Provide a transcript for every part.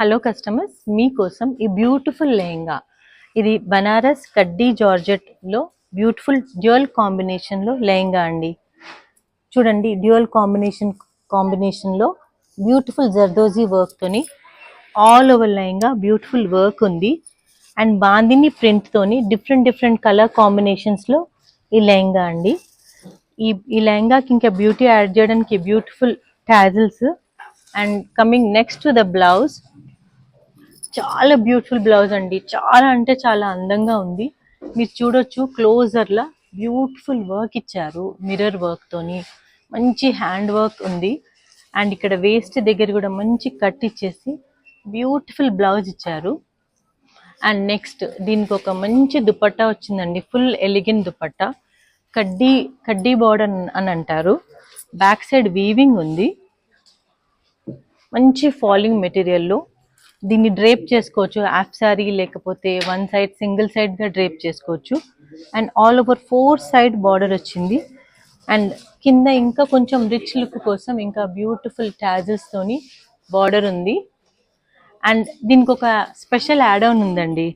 Hello customers, మీకోసం ఈ beautiful lehenga. ఇది బనారస్ కడ్డీ జార్జెట్లో బ్యూటిఫుల్ డ్యూయల్ కాంబినేషన్లో లెహంగా అండి. చూడండి, డ్యూయల్ కాంబినేషన్లో బ్యూటిఫుల్ జర్దోజీ వర్క్తోని all over lehenga beautiful work ఉంది. అండ్ బాందిని ప్రింట్తోని డిఫరెంట్ కలర్ కాంబినేషన్స్లో ఈ లెహంగా అండి. ఈ లెహంగాకి ఇంకా బ్యూటీ యాడ్ చేయడానికి beautiful tassels. And coming next to the blouse, చాలా బ్యూటిఫుల్ బ్లౌజ్ అండి. చాలా అంటే చాలా అందంగా ఉంది. మీరు చూడొచ్చు, క్లోజర్లా బ్యూటిఫుల్ వర్క్ ఇచ్చారు. మిర్రర్ వర్క్ తోని మంచి హ్యాండ్ వర్క్ ఉంది. అండ్ ఇక్కడ వేస్ట్ దగ్గర కూడా మంచి కట్ ఇచ్చేసి బ్యూటిఫుల్ బ్లౌజ్ ఇచ్చారు. అండ్ నెక్స్ట్ దీనికి ఒక మంచి దుపట్టా వచ్చిందండి. ఫుల్ ఎలిగెంట్ దుపట్టా, కడ్డీ బార్డర్ అని అంటారు. బ్యాక్ సైడ్ వీవింగ్ ఉంది. మంచి ఫాలింగ్ మెటీరియల్లో దీన్ని డ్రేప్ చేసుకోవచ్చు. హాఫ్ శారీ లేకపోతే వన్ సైడ్ సింగిల్ సైడ్గా డ్రేప్ చేసుకోవచ్చు. And all over 4 side border వచ్చింది. అండ్ కింద ఇంకా కొంచెం రిచ్ లుక్ కోసం ఇంకా బ్యూటిఫుల్ టాజిల్స్ తోని బార్డర్ ఉంది. అండ్ దీనికి ఒక స్పెషల్ యాడ్ ఆన్ ఉందండి.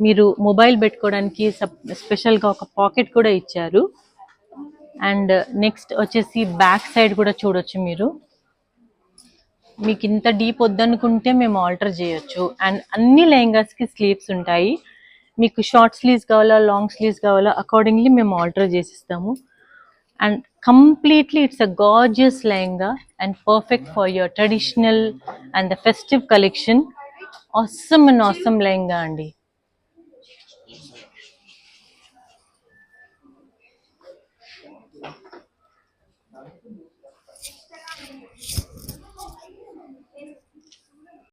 మీరు మొబైల్ పెట్టుకోవడానికి స్పెషల్గా ఒక పాకెట్ కూడా ఇచ్చారు. అండ్ నెక్స్ట్ వచ్చేసి బ్యాక్ సైడ్ కూడా చూడొచ్చు మీరు. మీకు ఇంత డీప్ వద్దనుకుంటే మేము ఆల్టర్ చేయొచ్చు. అండ్ అన్ని లెహంగాస్కి స్లీవ్స్ ఉంటాయి. మీకు షార్ట్ స్లీవ్స్ కావాలా, లాంగ్ స్లీవ్స్ కావాలా, అకార్డింగ్లీ మేము ఆల్టర్ చేసిస్తాము. And completely it's a gorgeous lehenga and perfect for your traditional and the festive collection. Awesome lehenga అండి.